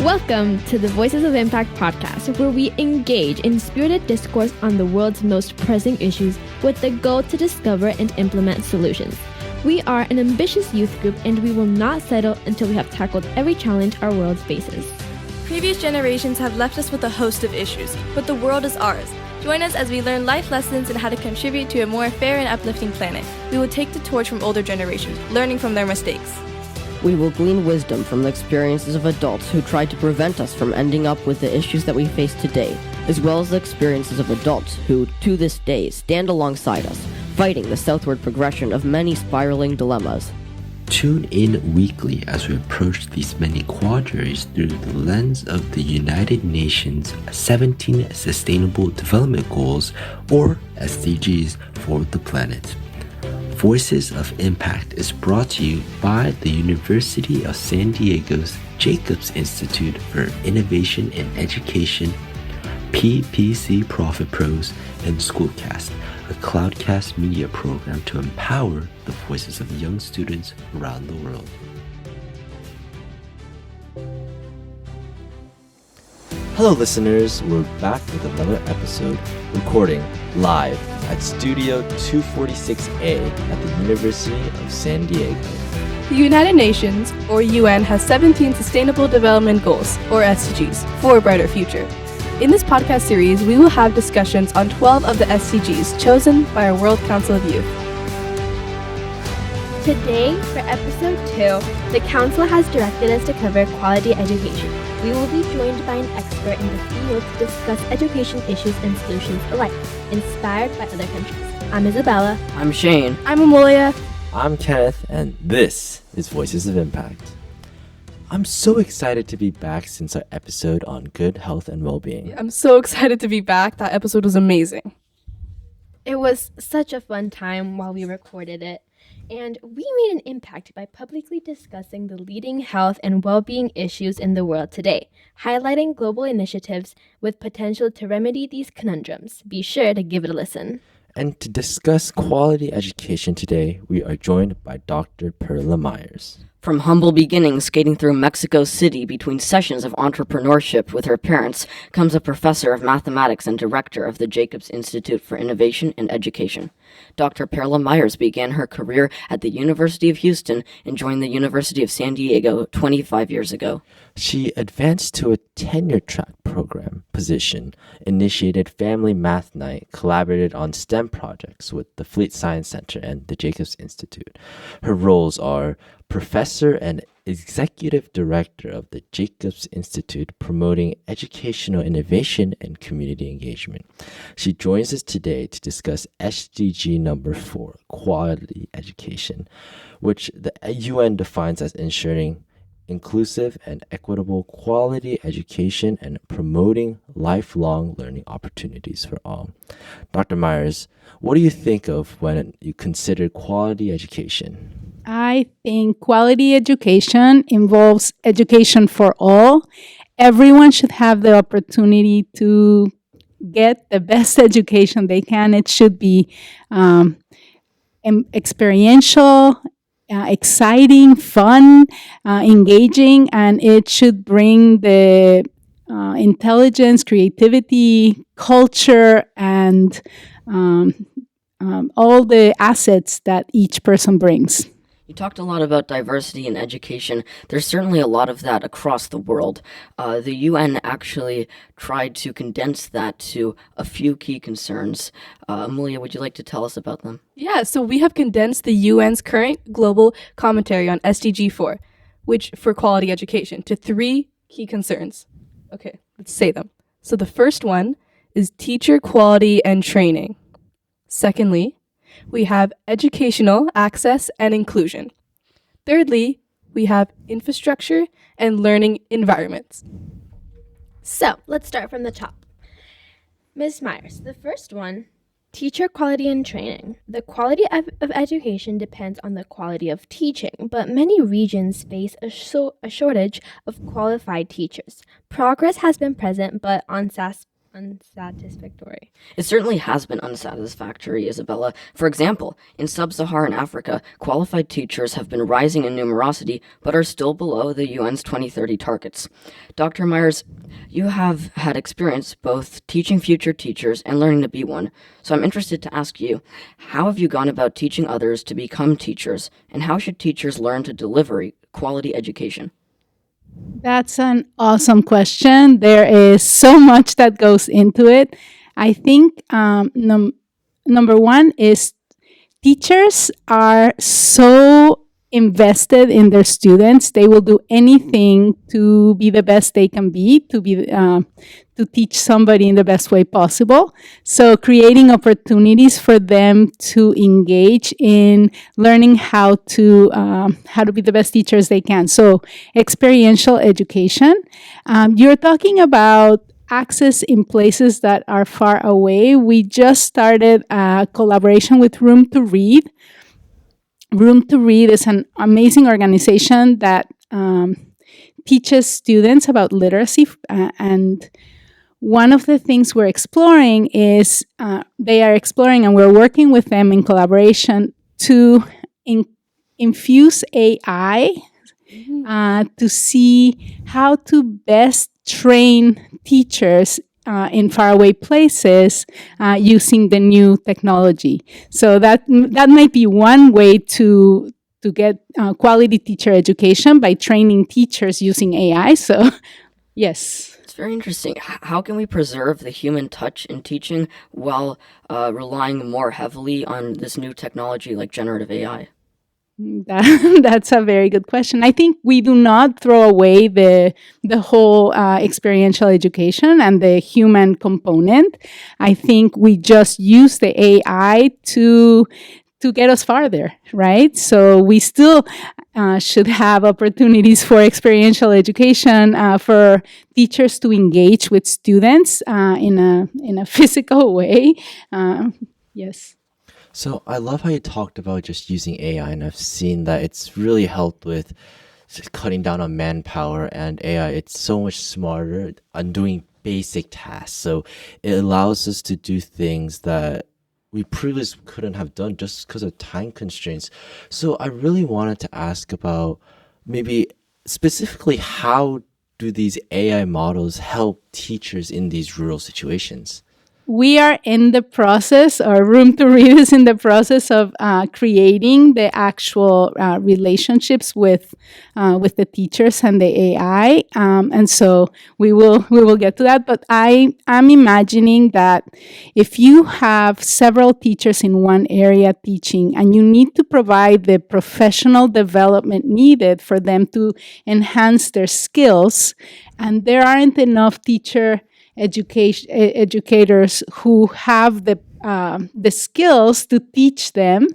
Welcome to the Voices of Impact podcast, where we engage in spirited discourse on the world's most pressing issues with the goal to discover and implement solutions. We are an ambitious youth group, and we will not settle until we have tackled every challenge our world faces. Previous generations have left us with a host of issues, but the world is ours. Join us as we learn life lessons and how to contribute to a more fair and uplifting planet. We will take the torch from older generations, learning from their mistakes. We will glean wisdom from the experiences of adults who tried to prevent us from ending up with the issues that we face today, as well as the experiences of adults who, to this day, stand alongside us, fighting the southward progression of many spiraling dilemmas. Tune in weekly as we approach these many quadrants through the lens of the United Nations 17 Sustainable Development Goals, or SDGs, for the planet. Voices of Impact is brought to you by the University of San Diego's Jacobs Institute for Innovation in Education, PPC Profit Pros, and SchoolCAST, a Cloudcast Media program to empower the voices of young students around the world. Hello listeners, we're back with another episode, recording live at Studio 246A at the University of San Diego. The United Nations, or UN, has 17 Sustainable Development Goals, or SDGs, for a brighter future. In this podcast series, we will have discussions on 12 of the SDGs chosen by our World Council of Youth. Today, for episode 2, the Council has directed us to cover quality education. We will be joined by an expert in the field to discuss education issues and solutions alike, inspired by other countries. I'm Isabella. I'm Shane. I'm Amulya. I'm Kenneth, and this is Voices of Impact. I'm so excited to be back since our episode on good health and well-being. I'm so excited to be back. That episode was amazing. It was such a fun time while we recorded it, and we made an impact by publicly discussing the leading health and well-being issues in the world today, highlighting global initiatives with potential to remedy these conundrums. Be sure to give it a listen. And to discuss quality education today, we are joined by Dr. Perla Myers. From humble beginnings skating through Mexico City between sessions of entrepreneurship with her parents comes a professor of mathematics and director of the Jacobs Institute for Innovation and Education. Dr. Perla Myers began her career at the University of Houston and joined the University of San Diego 25 years ago. She advanced to a tenure track program position, initiated Family Math Night, collaborated on STEM projects with the Fleet Science Center and the Jacobs Institute. Her roles are Professor and Executive Director of the Jacobs Institute, promoting educational innovation and community engagement. She joins us today to discuss SDG number 4, quality education, which the UN defines as ensuring inclusive and equitable quality education and promoting lifelong learning opportunities for all. Dr. Myers, what do you think of when you consider quality education? I think quality education involves education for all. Everyone should have the opportunity to get the best education they can. It should be experiential, exciting, fun, engaging, and it should bring the intelligence, creativity, culture, and all the assets that each person brings. You talked a lot about diversity in education. There's certainly a lot of that across the world. The UN actually tried to condense that to a few key concerns. Amulya, would you like to tell us about them? Yeah, so we have condensed the UN's current global commentary on SDG 4, which for quality education, to 3 key concerns. Okay, let's say them. So the first one is teacher quality and training. Secondly, we have educational access and inclusion. Thirdly, we have infrastructure and learning environments. So, let's start from the top. Ms. Myers, the first one, teacher quality and training. The quality of education depends on the quality of teaching, but many regions face a shortage of qualified teachers. Progress has been present, but unsatisfactory. It certainly has been unsatisfactory, Isabella. For example, in sub-Saharan Africa, qualified teachers have been rising in numerosity, but are still below the UN's 2030 targets. Dr. Myers, you have had experience both teaching future teachers and learning to be one, so I'm interested to ask you, how have you gone about teaching others to become teachers, and how should teachers learn to deliver quality education? That's an awesome question. There is so much that goes into it. I think number one is teachers are so invested in their students. They will do anything to be the best they can be, to teach somebody in the best way possible. So creating opportunities for them to engage in learning how to be the best teachers they can. So experiential education. You're talking about access in places that are far away. We just started a collaboration with Room to Read. Room to Read is an amazing organization that teaches students about literacy. And one of the things we're exploring is they are exploring, and we're working with them in collaboration to infuse AI to see how to best train teachers in faraway places using the new technology. So that might be one way to get quality teacher education, by training teachers using AI. So, yes. It's very interesting. How can we preserve the human touch in teaching while relying more heavily on this new technology like generative AI? That's a very good question. I think we do not throw away the whole experiential education and the human component. I think we just use the AI to get us farther, right? So we still should have opportunities for experiential education for teachers to engage with students in a physical way. Yes. So I love how you talked about just using AI, and I've seen that it's really helped with just cutting down on manpower and AI. It's so much smarter on doing basic tasks. So it allows us to do things that we previously couldn't have done just because of time constraints. So I really wanted to ask about maybe specifically how do these AI models help teachers in these rural situations? We are in the process, or Room to Read is in the process of creating the actual relationships with the teachers and the AI, and so we will get to that. But I'm imagining that if you have several teachers in one area teaching, and you need to provide the professional development needed for them to enhance their skills, and there aren't enough educators who have the skills to teach them,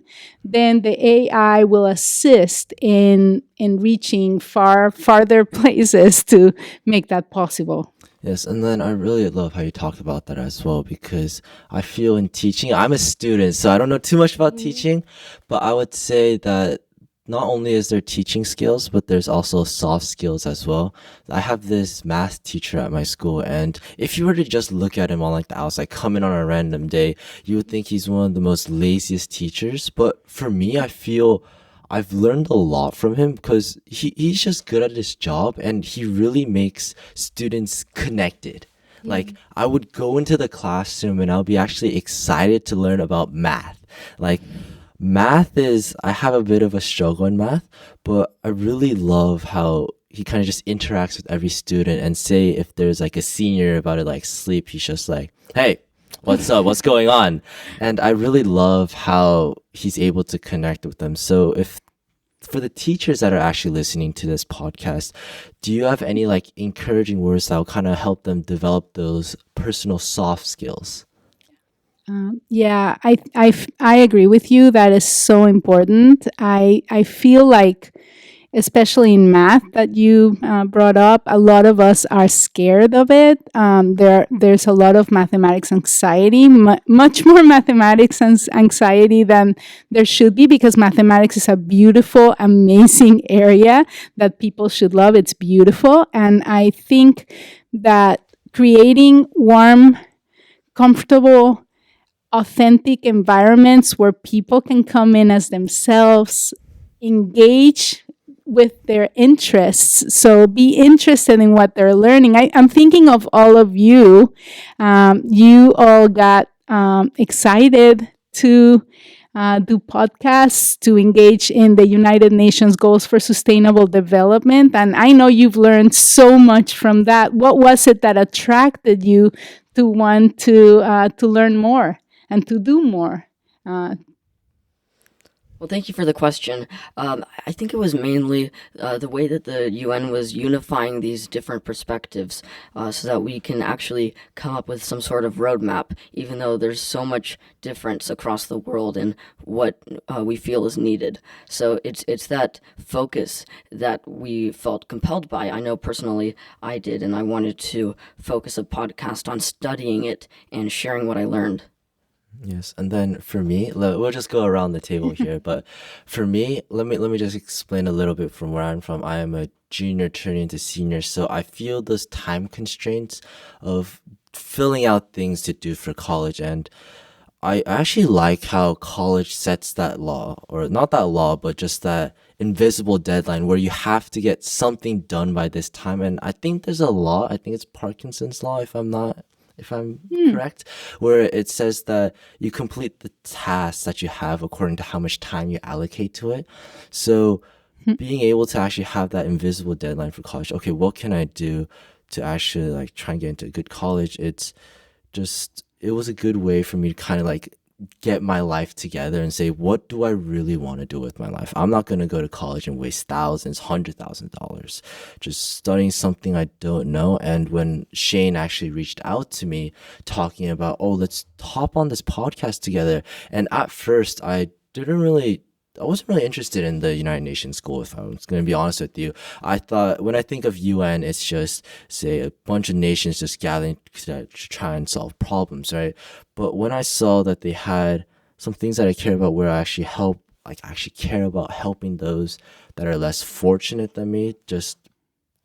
then the AI will assist in reaching farther places to make that possible. Yes, and then I really love how you talked about that as well, because I feel in teaching, I'm a student, so I don't know too much about teaching, but I would say that not only is there teaching skills, but there's also soft skills as well. I have this math teacher at my school, and if you were to just look at him on like the outside, come in on a random day, you would think he's one of the most laziest teachers. But for me, I feel I've learned a lot from him because he's just good at his job, and he really makes students connected. Like, I would go into the classroom and I'll be actually excited to learn about math. Like, math is, I have a bit of a struggle in math, but I really love how he kind of just interacts with every student, and say if there's like a senior about to like sleep, he's just like, hey, what's up? What's going on? And I really love how he's able to connect with them. So if for the teachers that are actually listening to this podcast, do you have any like encouraging words that will kind of help them develop those personal soft skills? Yeah, I agree with you. That is so important. I feel like, especially in math that you brought up, a lot of us are scared of it. There's a lot of mathematics anxiety, much more mathematics anxiety than there should be, because mathematics is a beautiful, amazing area that people should love. It's beautiful. And I think that creating warm comfortable, authentic environments where people can come in as themselves, engage with their interests. So be interested in what they're learning. I'm thinking of all of you. You all got excited to do podcasts, to engage in the United Nations Goals for Sustainable Development. And I know you've learned so much from that. What was it that attracted you to want to learn more and to do more? Well, thank you for the question. I think it was mainly the way that the UN was unifying these different perspectives so that we can actually come up with some sort of roadmap, even though there's so much difference across the world in what we feel is needed. So it's that focus that we felt compelled by. I know personally I did, and I wanted to focus a podcast on studying it and sharing what I learned. Yes, and then for me, we'll just go around the table here. But for me, let me just explain a little bit from where I'm from. I am a junior turning into senior, so I feel those time constraints of filling out things to do for college, and I actually like how college sets that law, or not that law, but just that invisible deadline where you have to get something done by this time. And I think there's a law. I think it's Parkinson's law, if I'm correct, where it says that you complete the tasks that you have according to how much time you allocate to it. So being able to actually have that invisible deadline for college, okay, what can I do to actually like try and get into a good college? It was a good way for me to kind of like get my life together and say, what do I really want to do with my life? I'm not going to go to college and waste thousands, $100,000 just studying something I don't know. And when Shane actually reached out to me talking about, oh, let's hop on this podcast together. And at first I wasn't really interested in the United Nations goal, if I was going to be honest with you. I thought when I think of UN, it's just, say, a bunch of nations just gathering to try and solve problems, right? But when I saw that they had some things that I care about where I actually care about helping those that are less fortunate than me, just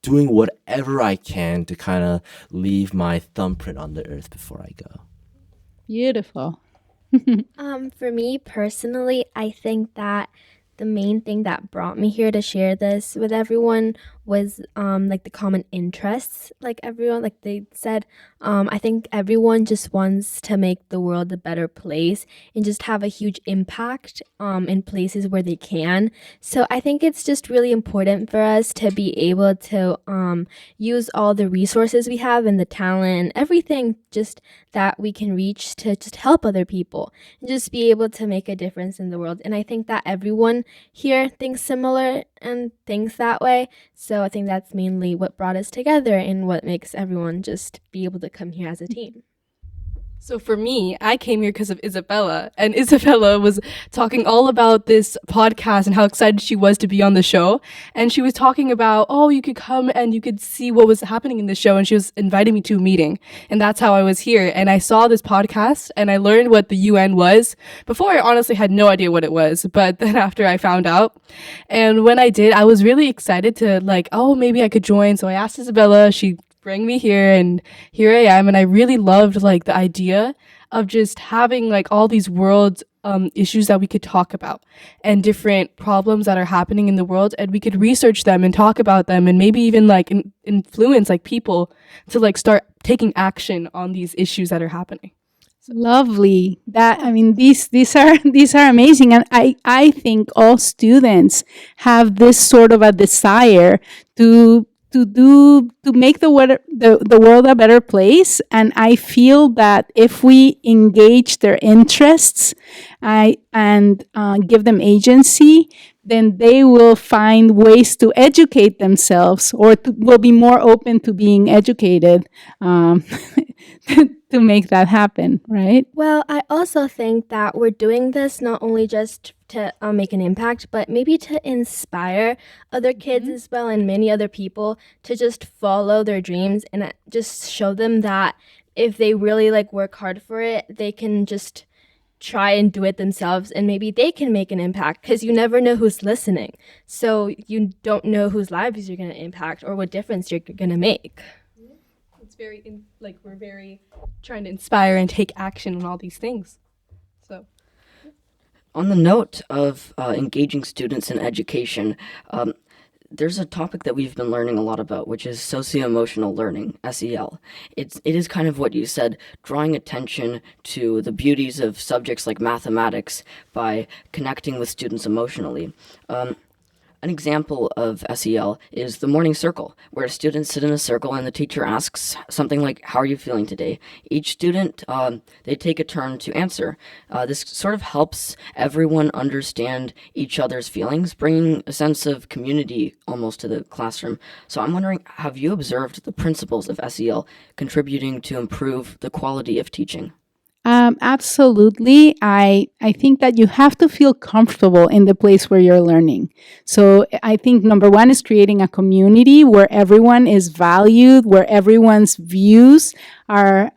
doing whatever I can to kind of leave my thumbprint on the earth before I go. Beautiful. For me personally, I think that the main thing that brought me here to share this with everyone was like the common interests. Like everyone, like they said, I think everyone just wants to make the world a better place and just have a huge impact in places where they can. So I think it's just really important for us to be able to use all the resources we have and the talent and everything just that we can reach to just help other people and just be able to make a difference in the world. And I think that everyone here thinks similar and thinks that way. So I think that's mainly what brought us together and what makes everyone just be able to come here as a team. So for me, I came here because of Isabella, and Isabella was talking all about this podcast and how excited she was to be on the show. And she was talking about, oh, you could come and you could see what was happening in the show. And she was inviting me to a meeting. And that's how I was here. And I saw this podcast and I learned what the UN was. Before, I honestly had no idea what it was. But then after I found out, and when I did, I was really excited to like, oh, maybe I could join. So I asked Isabella, she bring me here, and here I am. And I really loved like the idea of just having like all these world issues that we could talk about and different problems that are happening in the world, and we could research them and talk about them and maybe even like influence like people to like start taking action on these issues that are happening. Lovely. These are amazing, and I think all students have this sort of a desire to make the world a better place. And I feel that if we engage their interests and give them agency, then they will find ways to educate themselves, or will be more open to being educated to make that happen, right? Well, I also think that we're doing this not only just to make an impact, but maybe to inspire other kids as well and many other people to just follow their dreams and just show them that if they really like work hard for it, they can just try and do it themselves, and maybe they can make an impact, because you never know who's listening. So you don't know whose lives you're going to impact or what difference you're going to make. very we're very trying to inspire and take action on all these things. So On the note of engaging students in education, there's a topic that we've been learning a lot about, which is socio-emotional learning, SEL. It is kind of what you said, drawing attention to the beauties of subjects like mathematics by connecting with students emotionally. An example of SEL is the morning circle, where students sit in a circle and the teacher asks something like, "How are you feeling today?" Each student, they take a turn to answer. This sort of helps everyone understand each other's feelings, bringing a sense of community almost to the classroom. So I'm wondering, have you observed the principles of SEL contributing to improve the quality of teaching? Absolutely. I think that you have to feel comfortable in the place where you're learning. So I think number one is creating a community where everyone is valued, where everyone's views are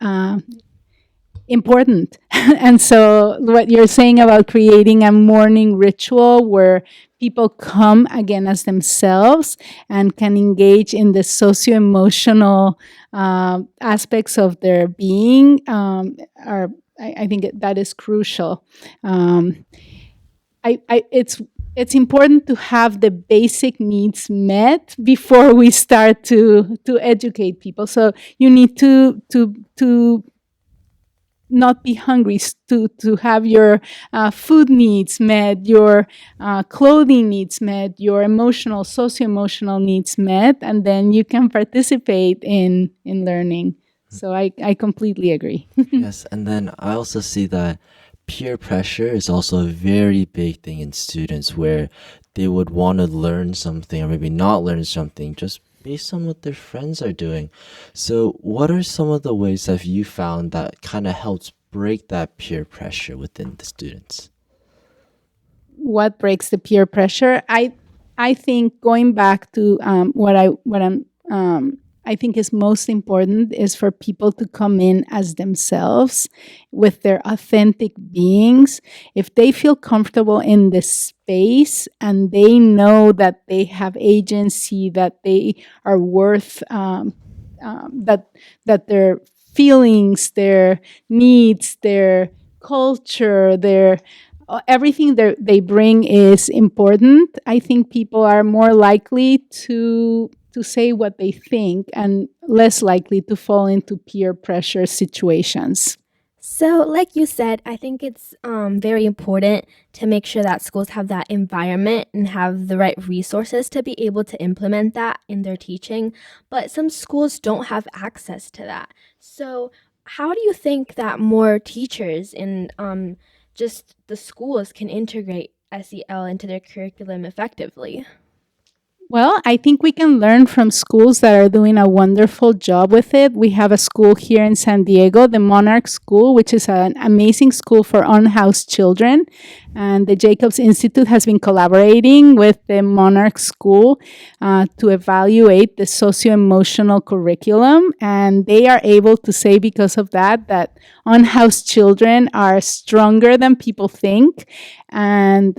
important. And so what you're saying about creating a morning ritual where people come again as themselves and can engage in the socio-emotional aspects of their being I think that is crucial. It's important to have the basic needs met before we start to educate people. So you need to not be hungry, to have your food needs met, your clothing needs met, your emotional, socio-emotional needs met, and then you can participate in learning. So I completely agree. Yes, and then I also see that peer pressure is also a very big thing in students where they would want to learn something or maybe not learn something just based on what their friends are doing. So what are some of the ways that you found that kind of helps break that peer pressure within the students? What breaks the peer pressure? I think going back to I think is most important is for people to come in as themselves with their authentic beings. If they feel comfortable in this space and they know that they have agency, that they are worth, that their feelings, their needs, their culture, their everything they bring is important, I think people are more likely to say what they think and less likely to fall into peer pressure situations. So, like you said, I think it's very important to make sure that schools have that environment and have the right resources to be able to implement that in their teaching. But some schools don't have access to that. So, how do you think that more teachers in just the schools can integrate SEL into their curriculum effectively? Well, I think we can learn from schools that are doing a wonderful job with it. We have a school here in San Diego, the Monarch School, which is an amazing school for unhoused children. And the Jacobs Institute has been collaborating with the Monarch School to evaluate the socio-emotional curriculum. And they are able to say, because of that, that unhoused children are stronger than people think. And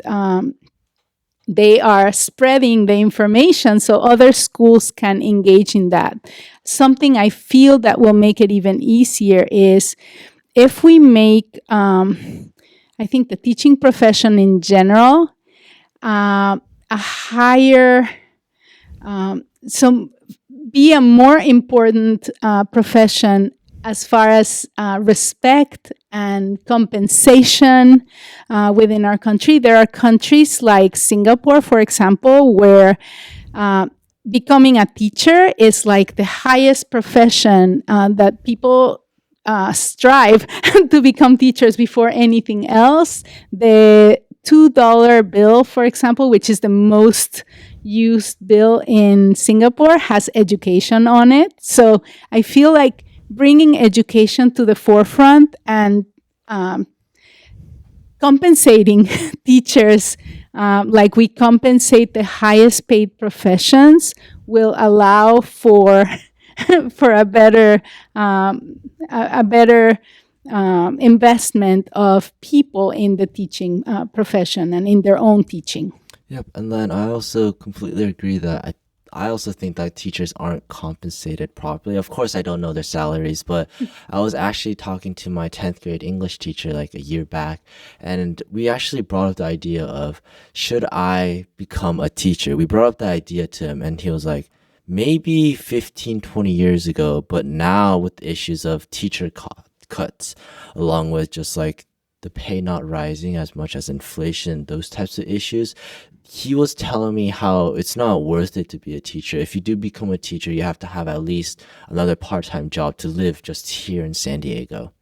they are spreading the information so other schools can engage in that. Something I feel that will make it even easier is if we make, I think, the teaching profession in general a higher, be a more important profession as far as respect and compensation within our country. There are countries like Singapore, for example, where becoming a teacher is like the highest profession that people strive to become teachers before anything else. The $2 bill, for example, which is the most used bill in Singapore, has education on it. So I feel like bringing education to the forefront and compensating teachers like we compensate the highest paid professions will allow for a better investment of people in the teaching profession and in their own teaching. Yep, and then I also completely agree that I also think that teachers aren't compensated properly. Of course, I don't know their salaries, but I was actually talking to my 10th grade English teacher like a year back, and we actually brought up the idea of, should I become a teacher? We brought up the idea to him, and he was like, maybe 15, 20 years ago, but now with the issues of teacher cuts, along with just like the pay not rising as much as inflation, those types of issues, he was telling me how it's not worth it to be a teacher. If you do become a teacher, you have to have at least another part-time job to live just here in San Diego.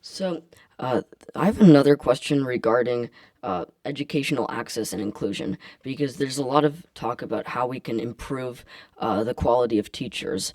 So, I have another question regarding educational access and inclusion, because there's a lot of talk about how we can improve the quality of teachers,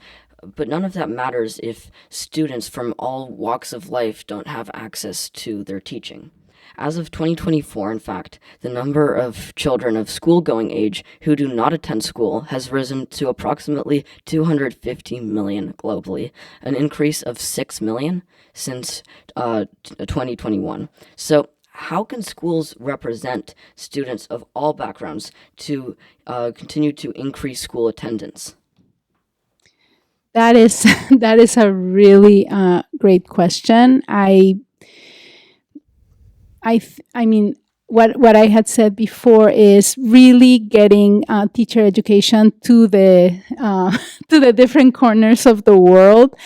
but none of that matters if students from all walks of life don't have access to their teaching. As of 2024, in fact, the number of children of school-going age who do not attend school has risen to approximately 250 million globally, an increase of 6 million since 2021. So how can schools represent students of all backgrounds to continue to increase school attendance? That is that is a really great question. I mean, what I had said before is really getting teacher education to the to the different corners of the world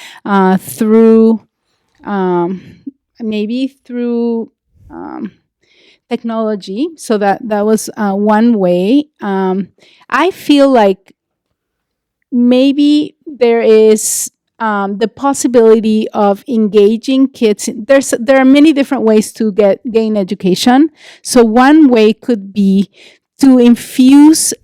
through maybe through technology. So that was one way. I feel like maybe there is the possibility of engaging kids. There are many different ways to gain education. So one way could be to infuse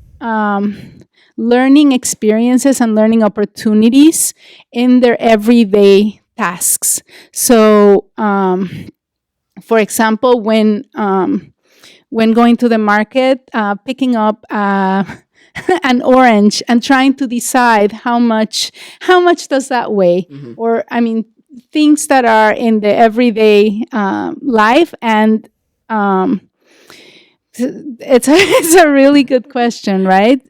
learning experiences and learning opportunities in their everyday tasks. So, for example, when going to the market, picking up an orange and trying to decide how much does that weigh, or I mean things that are in the everyday life, and it's a really good question, right?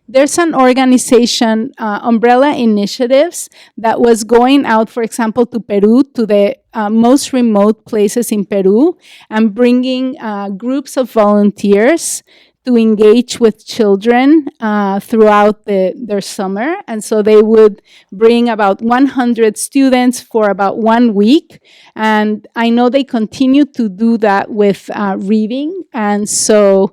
There's an organization, Umbrella Initiatives, that was going out, for example, to Peru, to the most remote places in Peru, and bringing groups of volunteers to engage with children throughout their summer. And so they would bring about 100 students for about 1 week. And I know they continue to do that with reading. And so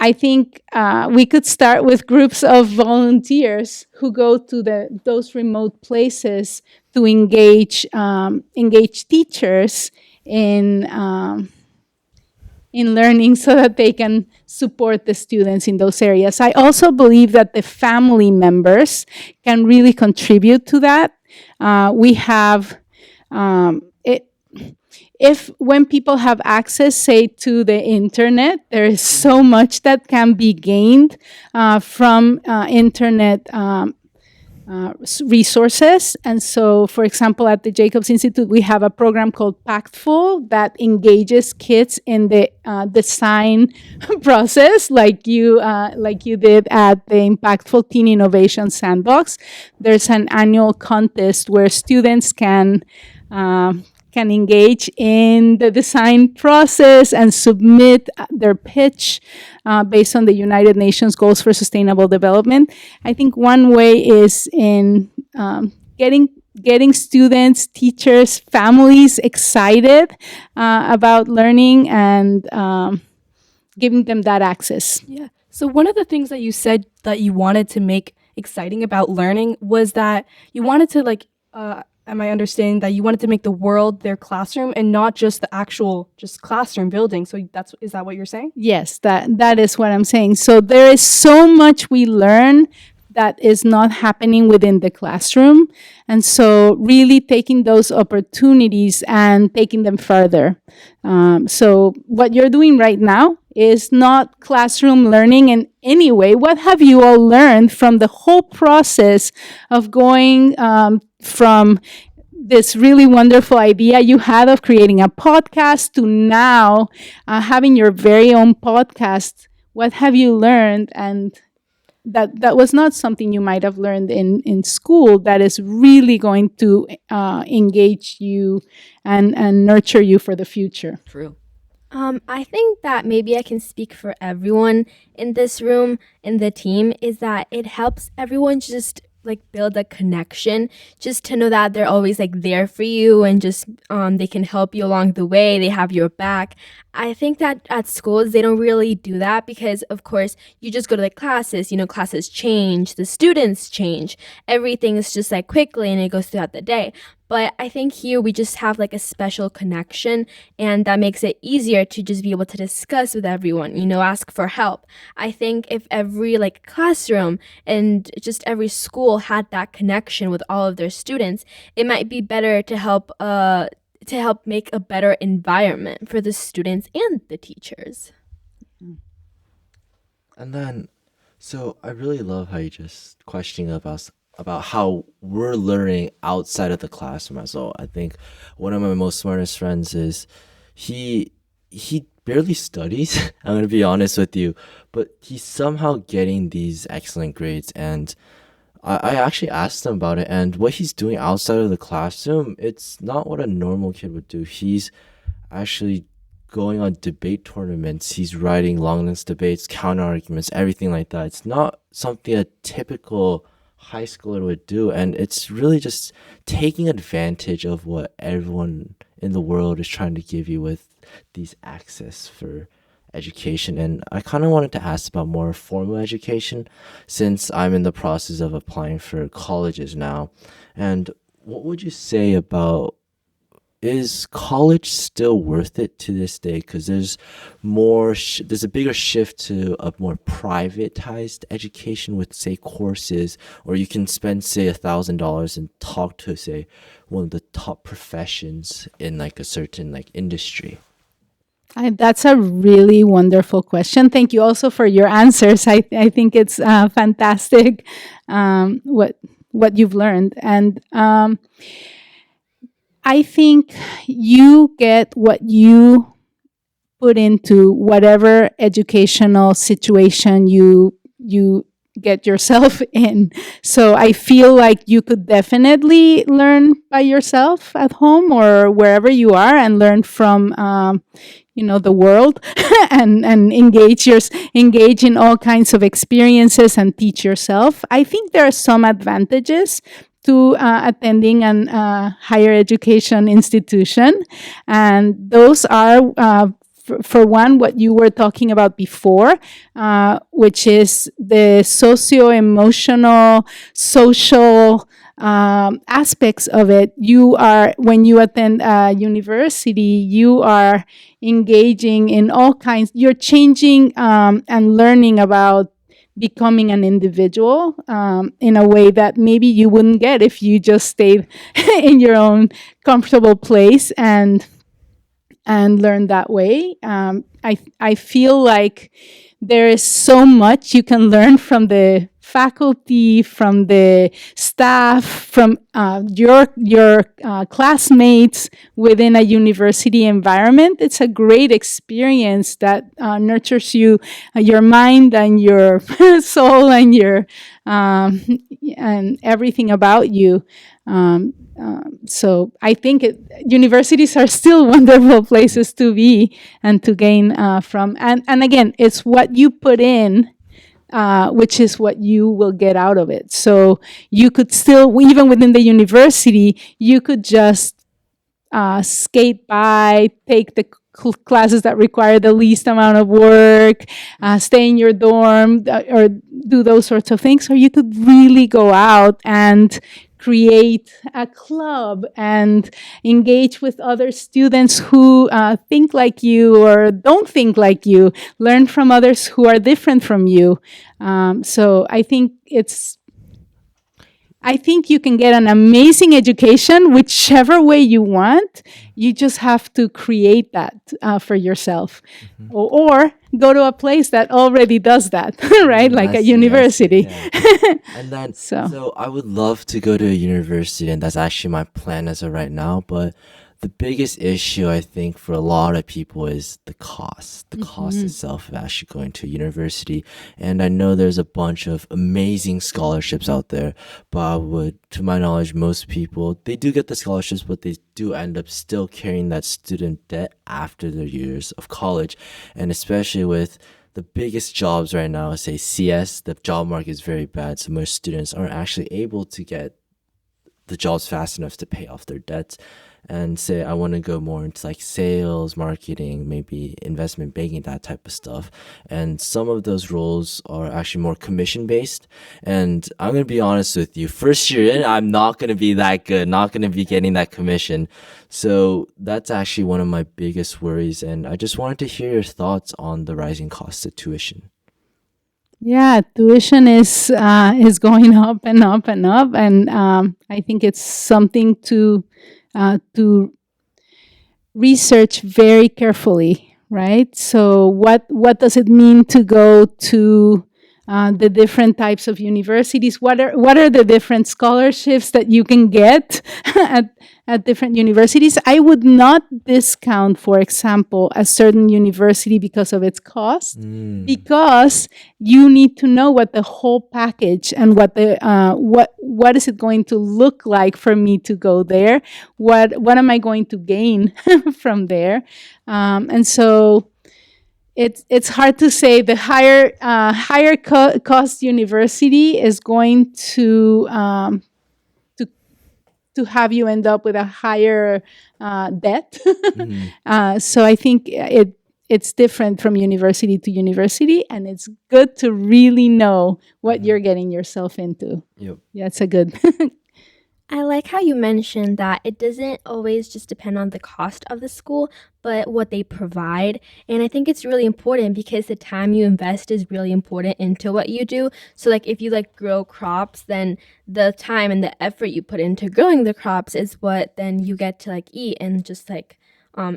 I think we could start with groups of volunteers who go to those remote places to engage teachers in learning, so that they can support the students in those areas. I also believe that the family members can really contribute to that. We have, when people have access, say, to the internet, there is so much that can be gained from internet resources. And so, for example, at the Jacobs Institute, we have a program called Pactful that engages kids in the design process, like you did at the Impactful Teen Innovation Sandbox. There's an annual contest where students can engage in the design process and submit their pitch based on the United Nations Goals for Sustainable Development. I think one way is in getting students, teachers, families excited about learning and giving them that access. Yeah. So one of the things that you said that you wanted to make exciting about learning was that you wanted to am I understanding that you wanted to make the world their classroom and not just the actual classroom building? So is that what you're saying? Yes, that is what I'm saying. So there is so much we learn that is not happening within the classroom. And so really taking those opportunities and taking them further. So what you're doing right now is not classroom learning in any way. What have you all learned from the whole process of going from this really wonderful idea you had of creating a podcast to now having your very own podcast what have you learned, and that was not something you might have learned in school, that is really going to engage you and nurture you for the future. True. I think that maybe I can speak for everyone in this room, in the team, is that it helps everyone just like build a connection, just to know that they're always like there for you, and just they can help you along the way, they have your back. I think that at schools they don't really do that, because of course you just go to the classes, classes change, the students change, everything is just like quickly and it goes throughout the day. But I think here we just have like a special connection, and that makes it easier to just be able to discuss with everyone, ask for help. I think if every like classroom and just every school had that connection with all of their students, it might be better to help make a better environment for the students and the teachers. And then, so I really love how you just questioning about how we're learning outside of the classroom as well. I think one of my most smartest friends is he barely studies. I'm gonna be honest with you, but he's somehow getting these excellent grades. And I actually asked him about it, and what he's doing outside of the classroom, it's not what a normal kid would do. He's actually going on debate tournaments. He's writing long list debates, counter arguments, everything like that. It's not something a typical high schooler would do, and it's really just taking advantage of what everyone in the world is trying to give you with these access for education. And I kind of wanted to ask about more formal education, since I'm in the process of applying for colleges now. And what would you say about, is college still worth it to this day? Because there's there's a bigger shift to a more privatized education with, say, courses, or you can spend, say, $1,000 and talk to, say, one of the top professions in like a certain like industry. That's a really wonderful question. Thank you also for your answers. I think it's fantastic what you've learned. And I think you get what you put into whatever educational situation you get yourself in. So I feel like you could definitely learn by yourself at home or wherever you are, and learn from the world and engage in all kinds of experiences and teach yourself. I think there are some advantages to attending an higher education institution, and those are for one, what you were talking about before, which is the socio-emotional, social aspects of it. When you attend a university, you are engaging in all kinds, you're changing and learning about becoming an individual in a way that maybe you wouldn't get if you just stayed in your own comfortable place and learn that way. I feel like there is so much you can learn from the faculty, from the staff, from your classmates within a university environment. It's a great experience that nurtures your mind and your soul and your and everything about you. So I think universities are still wonderful places to be and to gain from. And again, it's what you put in, which is what you will get out of it. So you could still, even within the university, you could just skate by, take the classes that require the least amount of work, stay in your dorm, or do those sorts of things. Or you could really go out and create a club and engage with other students who think like you or don't think like you, learn from others who are different from you. So I think you can get an amazing education whichever way you want. You just have to create that for yourself, or go to a place that already does that, right? Like a university. Yeah. And then, So so I would love to go to a university, and that's actually my plan as of right now. But the biggest issue I think for a lot of people is the cost. The cost itself of actually going to university. And I know there's a bunch of amazing scholarships out there, but to my knowledge, most people, they do get the scholarships, but they do end up still carrying that student debt after their years of college. And especially with the biggest jobs right now, say CS, the job market is very bad. So most students aren't actually able to get the jobs fast enough to pay off their debts. And say I want to go more into like sales, marketing, maybe investment banking, that type of stuff. And some of those roles are actually more commission based. And I'm going to be honest with you, first year in, I'm not going to be that good, not going to be getting that commission. So that's actually one of my biggest worries. And I just wanted to hear your thoughts on the rising cost of tuition. Yeah, tuition is going up and up and up, and I think it's something to research very carefully, right? So what does it mean to go to the different types of universities? What are the different scholarships that you can get at different universities? I would not discount, for example, a certain university because of its cost, because you need to know what the whole package and what is it going to look like for me to go there? What am I going to gain from there? And so it's hard to say. The higher cost university is going to have you end up with a higher debt. So I think it's different from university to university, and it's good to really know what you're getting yourself into. Yep. Yeah, it's a good. I like how you mentioned that it doesn't always just depend on the cost of the school, but what they provide. And I think it's really important because the time you invest is really important into what you do. So like if you like grow crops, then the time and the effort you put into growing the crops is what then you get to like eat and just like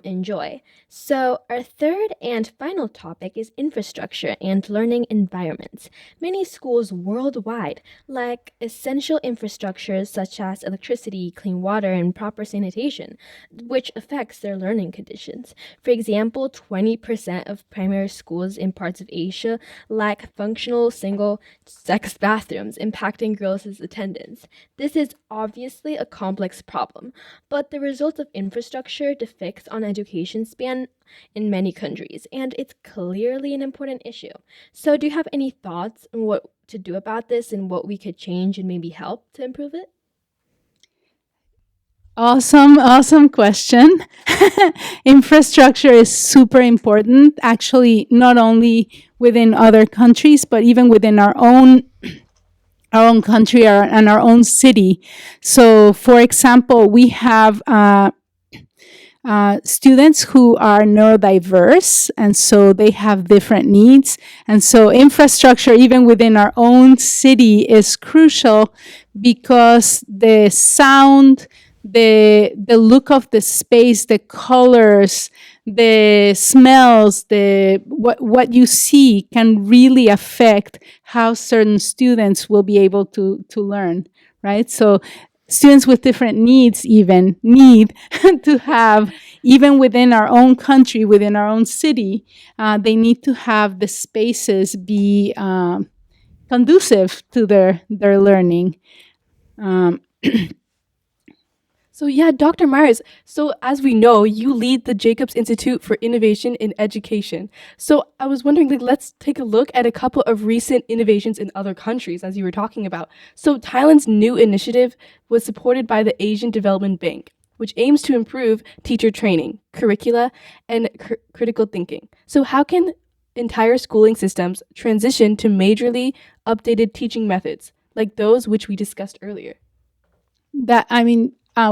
enjoy. So our third and final topic is infrastructure and learning environments. Many schools worldwide lack essential infrastructures such as electricity, clean water, and proper sanitation, which affects their learning conditions. For example, 20% of primary schools in parts of Asia lack functional single-sex bathrooms, impacting girls' attendance. This is obviously a complex problem, but the result of infrastructure depicts on education span in many countries, and it's clearly an important issue. So do you have any thoughts on what to do about this and what we could change and maybe help to improve it? Awesome question. Infrastructure is super important, actually, not only within other countries, but even within our own country and our own city. So, for example, we have students who are neurodiverse, and so they have different needs. And so infrastructure, even within our own city, is crucial because the sound, the look of the space, the colors, the smells, what you see can really affect how certain students will be able to learn, right? So students with different needs even need to have, even within our own country, within our own city, they need to have the spaces be conducive to their learning. So yeah, Dr. Myers, so as we know, you lead the Jacobs Institute for Innovation in Education. So I was wondering, let's take a look at a couple of recent innovations in other countries, as you were talking about. So Thailand's new initiative was supported by the Asian Development Bank, which aims to improve teacher training, curricula, and critical thinking. So how can entire schooling systems transition to majorly updated teaching methods, like those which we discussed earlier?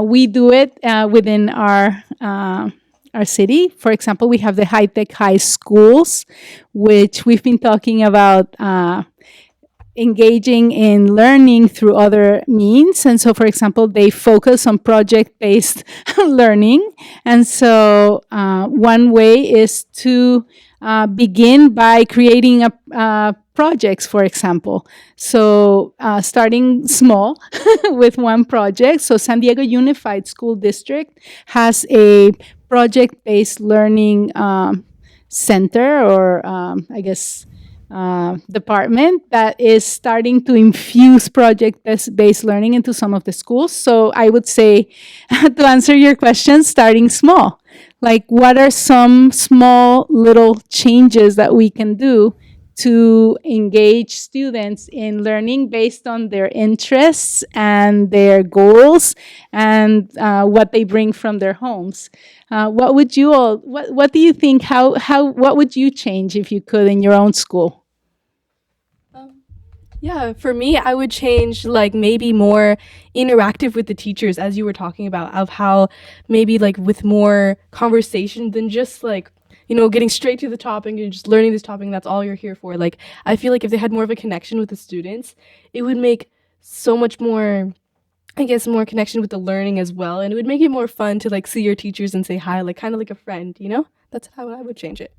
We do it within our city. For example, we have the high-tech high schools, which we've been talking about engaging in learning through other means. And so, for example, they focus on project-based learning. And so one way is to begin by creating projects, for example. So starting small with one project. So San Diego Unified School District has a project-based learning center, or I guess department, that is starting to infuse project-based learning into some of the schools. So I would say, to answer your question, starting small. Like, what are some small little changes that we can do to engage students in learning based on their interests and their goals and what they bring from their homes? What would you all? What do you think? What would you change if you could in your own school? Yeah, for me, I would change like maybe more interactive with the teachers, as you were talking about, of how maybe like with more conversation than just like, getting straight to the topic and just learning this topic and that's all you're here for. Like, I feel like if they had more of a connection with the students, it would make so much more, I guess, more connection with the learning as well. And it would make it more fun to like see your teachers and say hi, like kind of like a friend, That's how I would change it.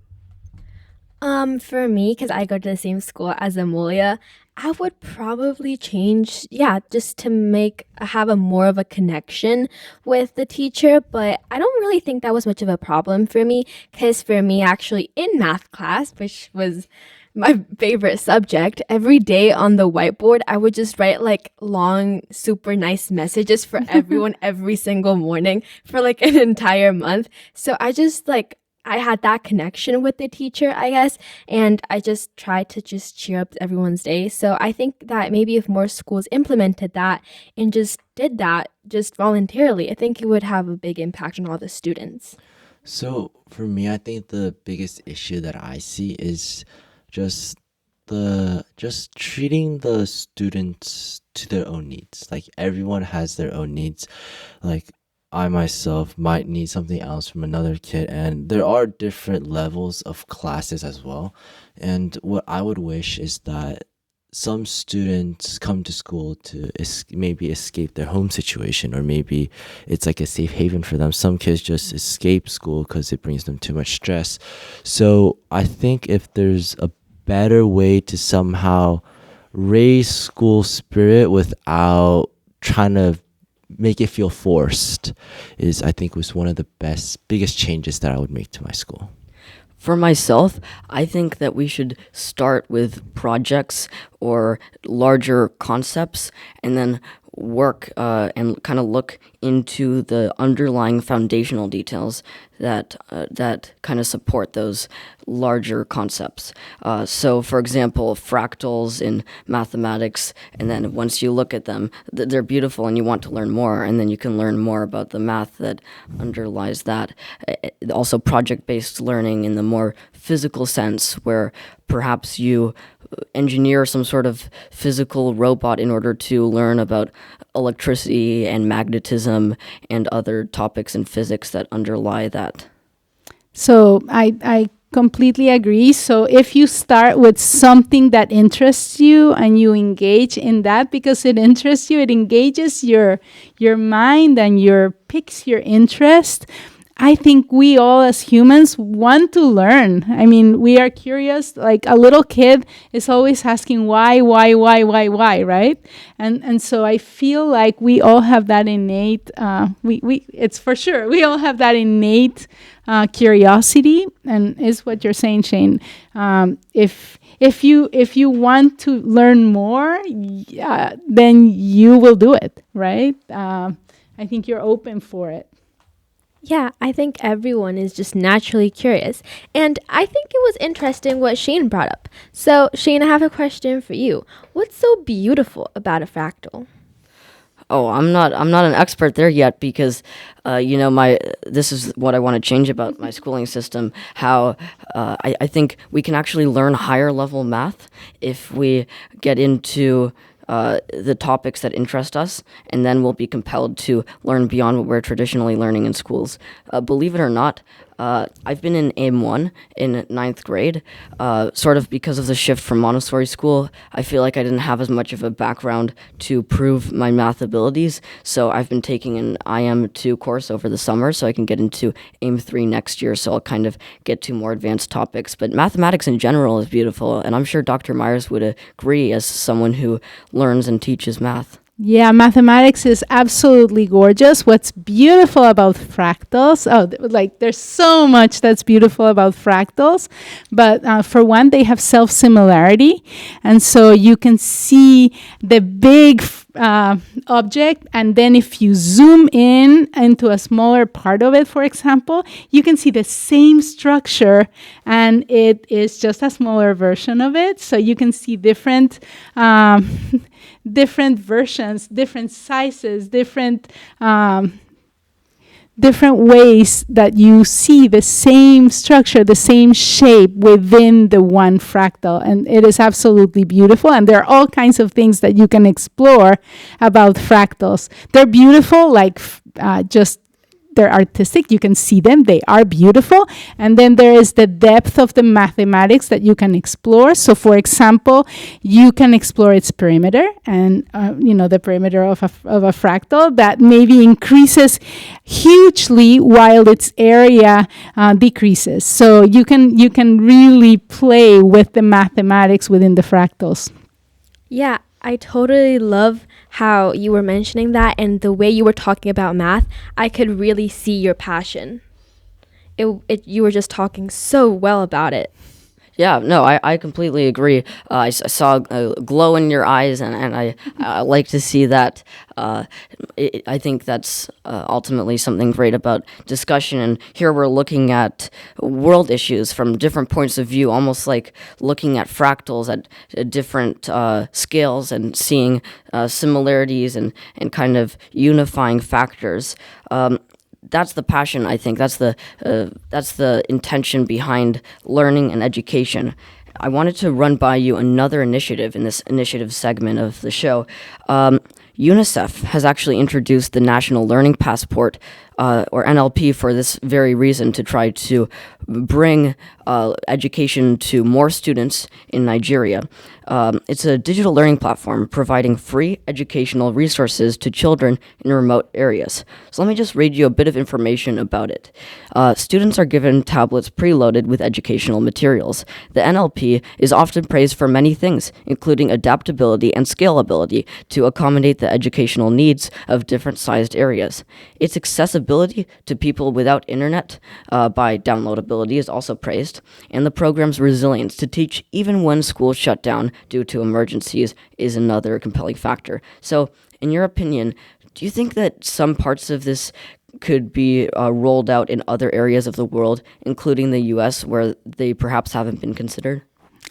For me, because I go to the same school as Amulya, I would probably change, just to have a more of a connection with the teacher. But I don't really think that was much of a problem for me, because for me, actually, in math class, which was my favorite subject, every day on the whiteboard, I would just write like long, super nice messages for everyone every single morning for like an entire month. So I had that connection with the teacher, I guess, and I just tried to just cheer up everyone's day. So I think that maybe if more schools implemented that and just did that just voluntarily, I think it would have a big impact on all the students. So for me, I think the biggest issue that I see is just treating the students to their own needs. Like, everyone has their own needs. Like, I myself might need something else from another kid, and there are different levels of classes as well. And what I would wish is that some students come to school to maybe escape their home situation, or maybe it's like a safe haven for them. Some kids just escape school because it brings them too much stress. So I think if there's a better way to somehow raise school spirit without trying to make it feel forced, I think was one of the biggest changes that I would make to my school. For myself, I think that we should start with projects or larger concepts and then work and kind of look into the underlying foundational details that kind of support those larger concepts. So, for example, fractals in mathematics, and then once you look at them, they're beautiful and you want to learn more, and then you can learn more about the math that underlies that. Also, project-based learning in the more physical sense, where perhaps you engineer some sort of physical robot in order to learn about electricity and magnetism and other topics in physics that underlie that. So I completely agree. So if you start with something that interests you and you engage in that because it interests you, it engages your mind and piques your interest. I think we all as humans want to learn. I mean, we are curious. Like, a little kid is always asking why, right? And so I feel like we all have that innate, it's for sure, we all have that innate curiosity, and is what you're saying, Shane. If you want to learn more, then you will do it, right? I think you're open for it. Yeah, I think everyone is just naturally curious. And I think it was interesting what Shane brought up. So, Shane, I have a question for you. What's so beautiful about a fractal? Oh, I'm not an expert there yet, because this is what I want to change about my schooling system. How I think we can actually learn higher level math if we get into the topics that interest us, and then we'll be compelled to learn beyond what we're traditionally learning in schools. Believe it or not, I've been in AIM 1 in ninth grade, sort of because of the shift from Montessori school. I feel like I didn't have as much of a background to prove my math abilities, so I've been taking an IM2 course over the summer so I can get into AIM 3 next year, so I'll kind of get to more advanced topics. But mathematics in general is beautiful, and I'm sure Dr. Myers would agree as someone who learns and teaches math. Yeah, mathematics is absolutely gorgeous. What's beautiful about fractals, there's so much that's beautiful about fractals, but for one, they have self-similarity. And so you can see the big object, and then if you zoom in into a smaller part of it, for example, you can see the same structure, and it is just a smaller version of it. So you can see different different versions, different sizes, different ways that you see the same structure, the same shape within the one fractal. And it is absolutely beautiful. And there are all kinds of things that you can explore about fractals. They're beautiful, like just they're artistic. You can see them. They are beautiful. And then there is the depth of the mathematics that you can explore. So, for example, you can explore its perimeter, and the perimeter of a fractal that maybe increases hugely while its area decreases. So you can really play with the mathematics within the fractals. Yeah, I totally love how you were mentioning that, and the way you were talking about math. I could really see your passion. You were just talking so well about it. Yeah, no, I completely agree. I saw a glow in your eyes, and I like to see that. I think that's ultimately something great about discussion. And here we're looking at world issues from different points of view, almost like looking at fractals at different scales and seeing similarities and kind of unifying factors. That's the passion, I think. That's the intention behind learning and education. I wanted to run by you another initiative in this initiative segment of the show. UNICEF has actually introduced the National Learning Passport, or NLP, for this very reason, to try to bring education to more students in Nigeria. It's a digital learning platform providing free educational resources to children in remote areas. So let me just read you a bit of information about it. Students are given tablets preloaded with educational materials. The NLP is often praised for many things, including adaptability and scalability to accommodate the educational needs of different sized areas. Its accessibility to people without internet by downloadability is also praised, and the program's resilience to teach even when schools shut down due to emergencies is another compelling factor. So, in your opinion, do you think that some parts of this could be rolled out in other areas of the world, including the U.S., where they perhaps haven't been considered?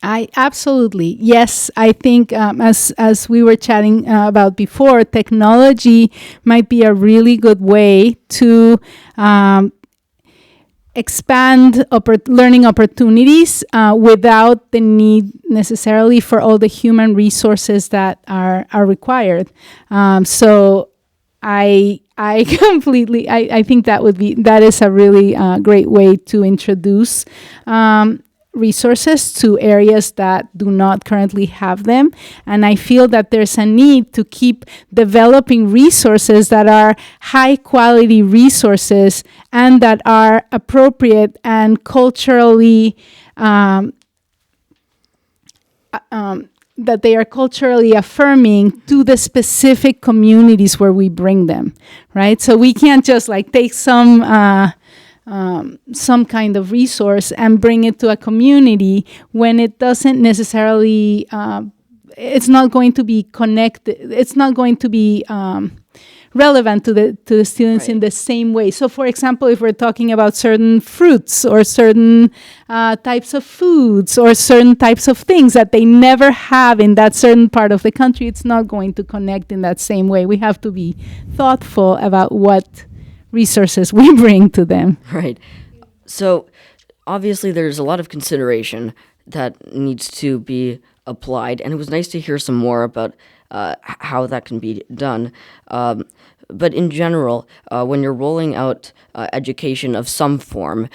I absolutely, yes. I think as we were chatting about before, technology might be a really good way to expand learning opportunities without the need necessarily for all the human resources that are required. So I completely, I think that is a really great way to introduce resources to areas that do not currently have them. And I feel that there's a need to keep developing resources that are high quality resources and that are appropriate and culturally that they are culturally affirming to the specific communities where we bring them, right? So we can't just like take some kind of resource and bring it to a community when it doesn't necessarily, it's not going to be connected, it's not going to be relevant to the students in the same way. So for example, if we're talking about certain fruits or certain types of foods or certain types of things that they never have in that certain part of the country, it's not going to connect in that same way. We have to be thoughtful about what resources we bring to them. Right. So obviously there's a lot of consideration that needs to be applied, and it was nice to hear some more about how that can be done. But in general, when you're rolling out education of some form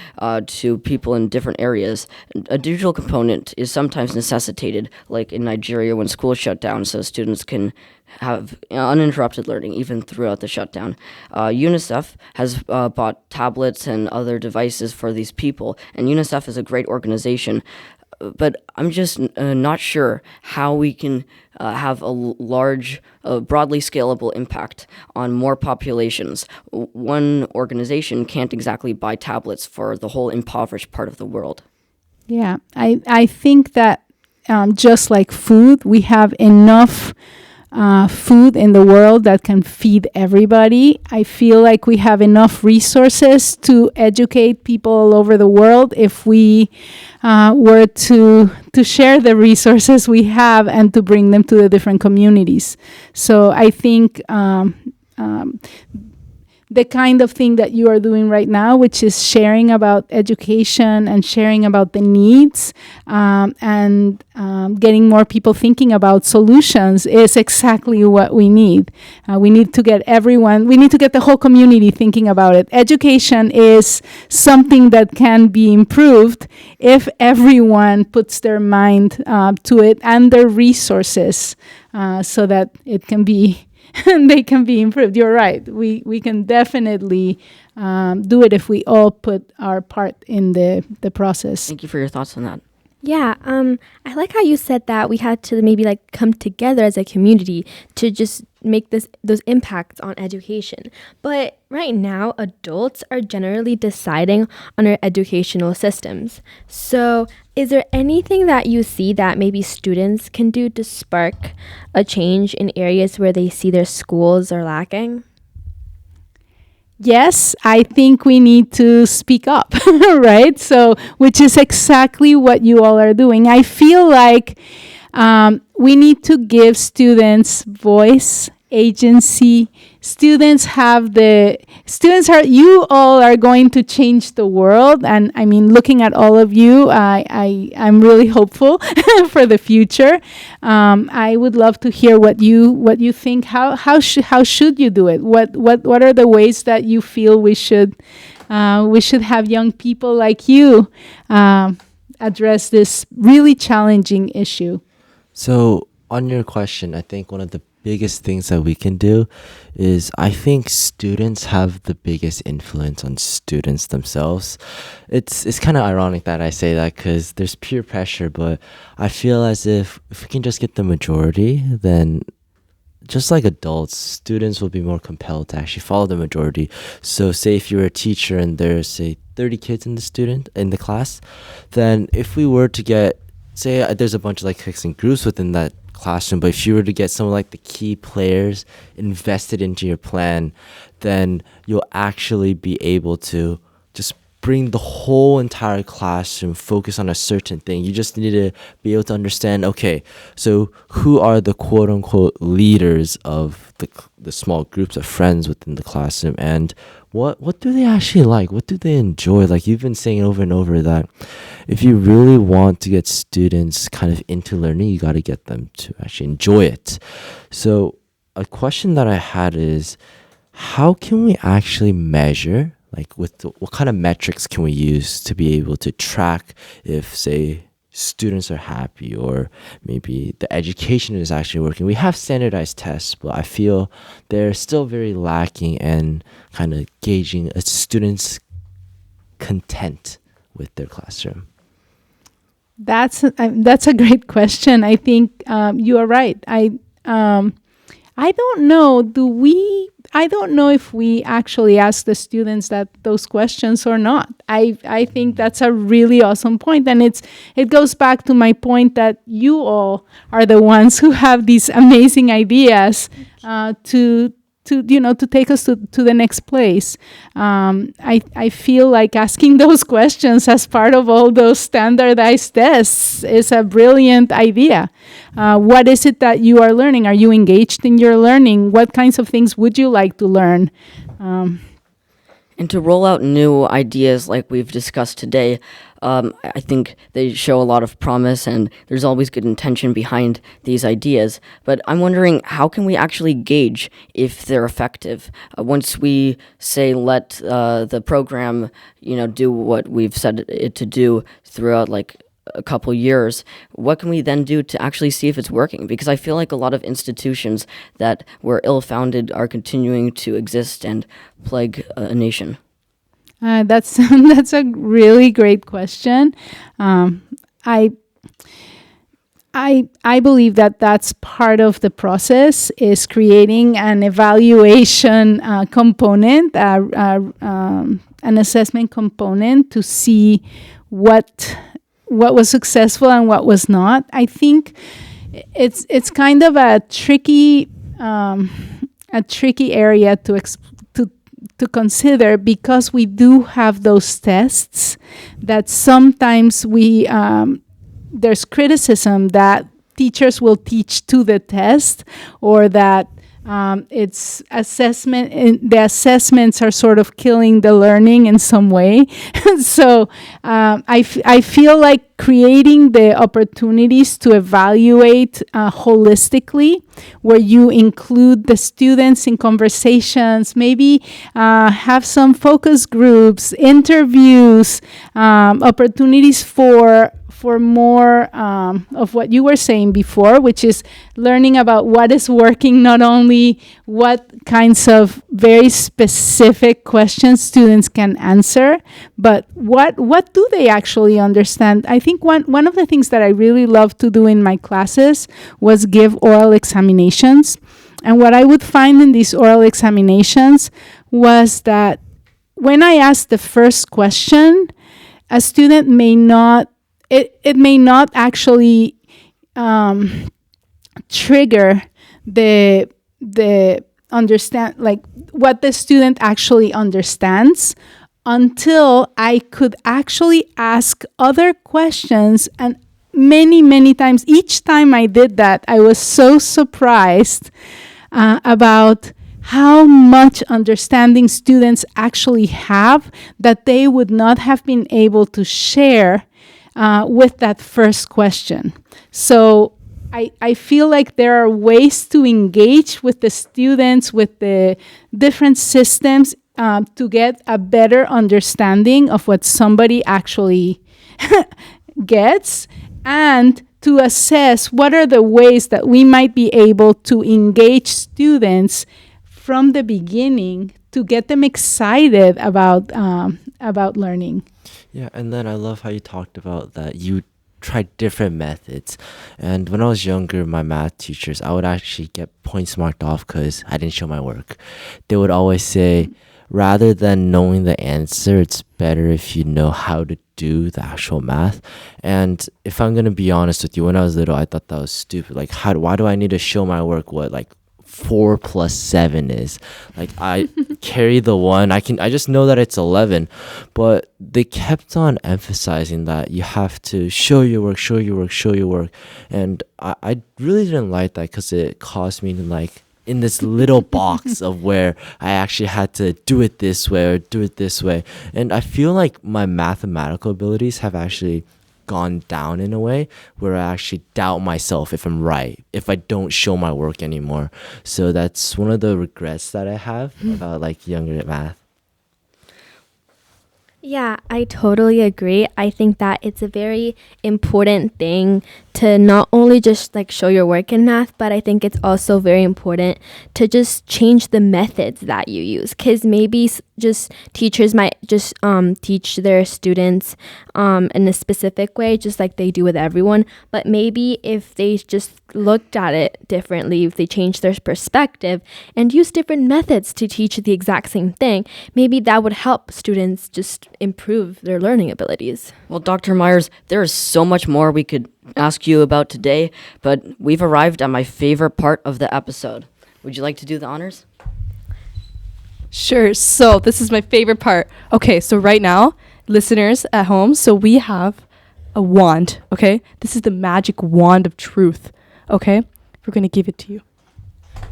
to people in different areas, a digital component is sometimes necessitated, like in Nigeria when schools shut down, so students can have uninterrupted learning even throughout the shutdown. UNICEF has bought tablets and other devices for these people, and UNICEF is a great organization. But I'm just not sure how we can have a large, broadly scalable impact on more populations. One organization can't exactly buy tablets for the whole impoverished part of the world. Yeah, I think that just like food, we have enough food in the world that can feed everybody. I feel like we have enough resources to educate people all over the world if we were to share the resources we have and to bring them to the different communities. So I think the kind of thing that you are doing right now, which is sharing about education and sharing about the needs and getting more people thinking about solutions, is exactly what we need. We need to get the whole community thinking about it. Education is something that can be improved if everyone puts their mind to it and their resources so that it can be they can be improved. You're right. We can definitely do it if we all put our part in the process. Thank you for your thoughts on that. Yeah, I like how you said that we had to maybe like come together as a community to just make those impacts on education. But right now, adults are generally deciding on our educational systems. So is there anything that you see that maybe students can do to spark a change in areas where they see their schools are lacking? Yes, I think we need to speak up, right? So, which is exactly what you all are doing. I feel like we need to give students voice, agency. You all are going to change the world. And I mean, looking at all of you, I'm really hopeful for the future. I would love to hear what you think. How should you do it? What are the ways that you feel we should have young people like you address this really challenging issue? So, on your question, I think one of the biggest things that we can do is, I think students have the biggest influence on students themselves. It's kind of ironic that I say that because there's peer pressure, but I feel as if we can just get the majority, then just like adults, students will be more compelled to actually follow the majority. So say if you're a teacher and there's, say, 30 kids in the class, then if we were to get, say there's a bunch of like cliques and groups within that classroom, but if you were to get some of like the key players invested into your plan, then you'll actually be able to just bring the whole entire classroom focus on a certain thing. You just need to be able to understand, okay, so who are the quote unquote leaders of the small groups of friends within the classroom, and what do they actually like? What do they enjoy? Like you've been saying over and over that if you really want to get students kind of into learning, you got to get them to actually enjoy it. So a question that I had is, how can we actually measure, like what kind of metrics can we use to be able to track if, say, students are happy or maybe the education is actually working? We have standardized tests, but I feel they're still very lacking in kind of gauging a student's content with their classroom. That's a great question. I think you are right. I don't know. I don't know if we actually ask the students those questions or not. I think that's a really awesome point, and it goes back to my point that you all are the ones who have these amazing ideas to take us to the next place. I feel like asking those questions as part of all those standardized tests is a brilliant idea. What is it that you are learning? Are you engaged in your learning? What kinds of things would you like to learn? And to roll out new ideas like we've discussed today, I think they show a lot of promise, and there's always good intention behind these ideas. But I'm wondering, how can we actually gauge if they're effective? Once we say let the program, do what we've said it to do throughout like a couple years, what can we then do to actually see if it's working? Because I feel like a lot of institutions that were ill-founded are continuing to exist and plague a nation. That's that's a really great question. I believe that that's part of the process, is creating an evaluation component, an assessment component to see what was successful and what was not. I think it's kind of a tricky area to consider, because we do have those tests that sometimes there's criticism that teachers will teach to the test, or that it's assessment, and the assessments are sort of killing the learning in some way. So I feel like creating the opportunities to evaluate holistically, where you include the students in conversations, maybe have some focus groups, interviews, opportunities for more of what you were saying before, which is learning about what is working, not only what kinds of very specific questions students can answer, but what do they actually understand. I think one of the things that I really love to do in my classes was give oral examinations. And what I would find in these oral examinations was that when I asked the first question, a student may not actually trigger the understand, like what the student actually understands, until I could actually ask other questions. And many times, each time I did that, I was so surprised about how much understanding students actually have that they would not have been able to share with that first question. So I feel like there are ways to engage with the students, with the different systems, to get a better understanding of what somebody actually gets, and to assess what are the ways that we might be able to engage students from the beginning to get them excited about learning. Yeah, and then I love how you talked about that you tried different methods. And when I was younger, my math teachers, I would actually get points marked off because I didn't show my work. They would always say, rather than knowing the answer, it's better if you know how to do the actual math. And if I'm going to be honest with you, when I was little, I thought that was stupid. Like, why do I need to show my work what, like, 4 plus 7 is? Like, I carry the 1. I just know that it's 11. But they kept on emphasizing that you have to show your work. And I really didn't like that, because it caused me to, like, in this little box of where I actually had to do it this way or do it this way. And I feel like my mathematical abilities have actually gone down in a way where I actually doubt myself if I'm right, if I don't show my work anymore. So that's one of the regrets that I have about like younger math. Yeah, I totally agree. I think that it's a very important thing to not only just like show your work in math, but I think it's also very important to just change the methods that you use, because maybe just teachers might just teach their students in a specific way, just like they do with everyone. But maybe if they just looked at it differently, if they changed their perspective and used different methods to teach the exact same thing, maybe that would help students just improve their learning abilities. Well, Dr. Myers, there is so much more we could ask you about today, but we've arrived at my favorite part of the episode. Would you like to do the honors? Sure. So this is my favorite part. Okay, so right now, listeners at home, so we have a wand, okay? This is the magic wand of truth, okay? We're going to give it to you.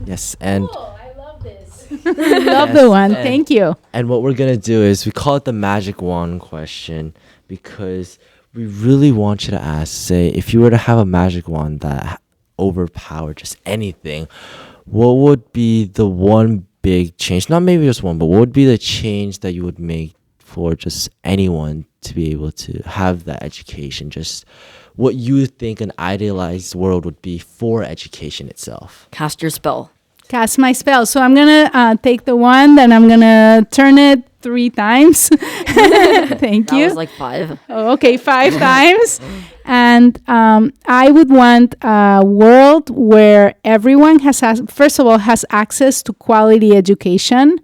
Yes, and I love this. I love the one. Thank you. And what we're going to do is we call it the magic wand question, because we really want you to ask, say, if you were to have a magic wand that overpowered just anything, what would be the one big change? Not maybe just one, but what would be the change that you would make for just anyone to be able to have that education? Just what you think an idealized world would be for education itself. Cast your spell. Cast my spell. So I'm going to take the wand and I'm going to turn it 3 times. Thank That you. was like 5. Oh, okay, 5 times. And I would want a world where everyone first of all, has access to quality education,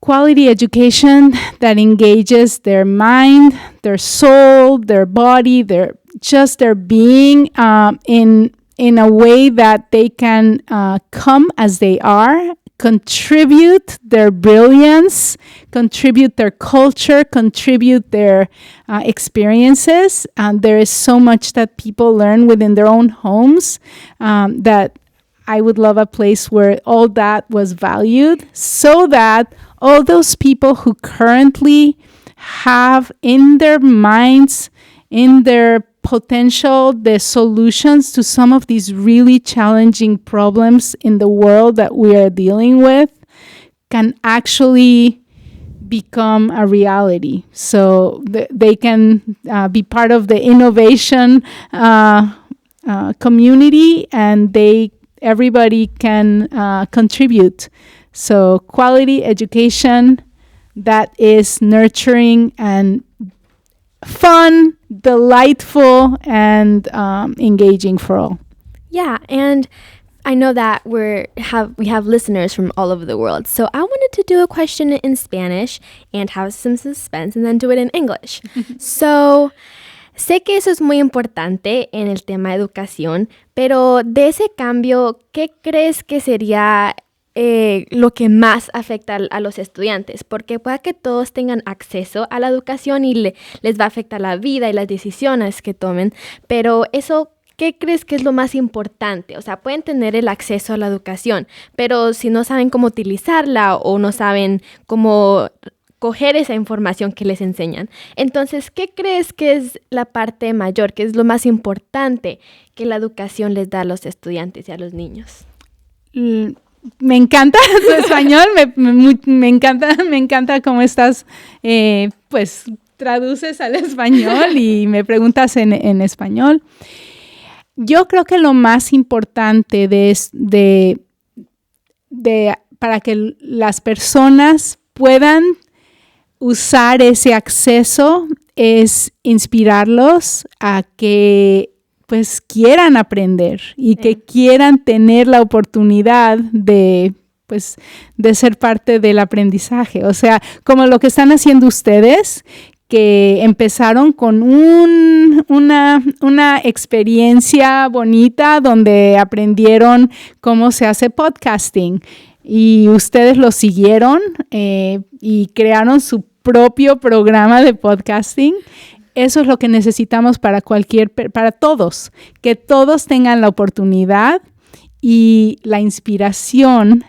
quality education that engages their mind, their soul, their body, their being in a way that they can come as they are, contribute their brilliance, contribute their culture, contribute their experiences. There is so much that people learn within their own homes that I would love a place where all that was valued, so that all those people who currently have in their minds, in their potential, the solutions to some of these really challenging problems in the world that we are dealing with, can actually become a reality. So they can be part of the innovation community, and everybody can contribute. So quality education that is nurturing and fun, delightful, and engaging for all. Yeah, and I know that we have listeners from all over the world. So I wanted to do a question in Spanish and have some suspense and then do it in English. So sé que eso es muy importante en el tema de educación, pero de ese cambio, ¿qué crees que sería lo que más afecta a los estudiantes? Porque pueda que todos tengan acceso a la educación y les va a afectar la vida y las decisiones que tomen, pero eso, ¿qué crees que es lo más importante? O sea, pueden tener el acceso a la educación, pero si no saben cómo utilizarla o no saben cómo coger esa información que les enseñan. Entonces, ¿qué crees que es la parte mayor, que es lo más importante que la educación les da a los estudiantes y a los niños? Me encanta tu español, me encanta cómo estás, pues traduces al español y me preguntas en español. Yo creo que lo más importante para que las personas puedan usar ese acceso es inspirarlos a que pues quieran aprender y que quieran tener la oportunidad de ser parte del aprendizaje. O sea, como lo que están haciendo ustedes, que empezaron con una experiencia bonita donde aprendieron cómo se hace podcasting y ustedes lo siguieron y crearon su propio programa de podcasting. Eso es lo que necesitamos para todos, que todos tengan la oportunidad y la inspiración,